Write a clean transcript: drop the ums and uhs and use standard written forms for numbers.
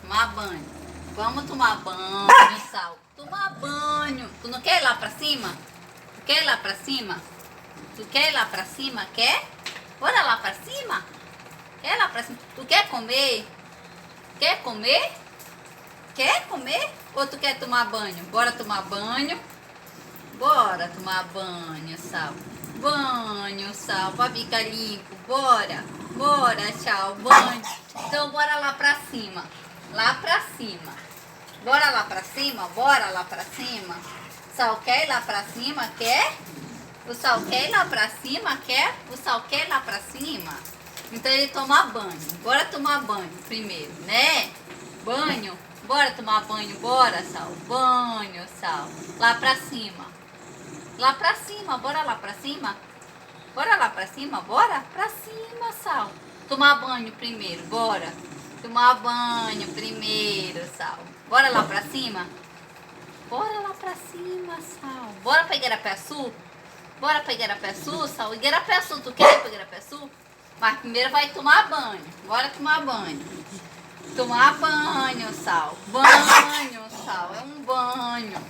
Tomar banho. Vamos tomar banho, Sal. Tomar banho. Tu não quer ir lá pra cima? Tu quer ir lá pra cima? Tu quer ir lá pra cima? Quer? Bora lá pra cima? Quer ir lá pra cima? Tu quer comer? Quer comer? Quer comer? Ou tu quer tomar banho? Bora tomar banho? Bora tomar banho, Sal. Banho, Sal, pra ficar limpo. Bora. Bora, tchau. Banho. Então bora lá pra cima. Lá pra cima. Bora lá pra cima? Bora lá pra cima? Sal quer ir lá pra cima? Quer? O Sal quer ir lá pra cima? Quer? O Sal quer ir lá pra cima? Então ele toma banho. Bora tomar banho primeiro, né? Banho. Bora tomar banho, bora, Sal. Banho, Sal. Lá pra cima. Lá pra cima, bora lá pra cima? Bora lá pra cima, bora? Pra cima, Sal. Tomar banho primeiro, bora. Tomar banho primeiro, Sal. Bora lá pra cima? Bora lá pra cima, Sal. Bora pra Igarapé-Açu? Bora pra Igarapé-Açu, Sal? Igarapé-Açu, tu quer ir pra Igarapé-Açu? Mas primeiro vai tomar banho. Bora tomar banho. Tomar banho, Sal. Banho, Sal. É um banho.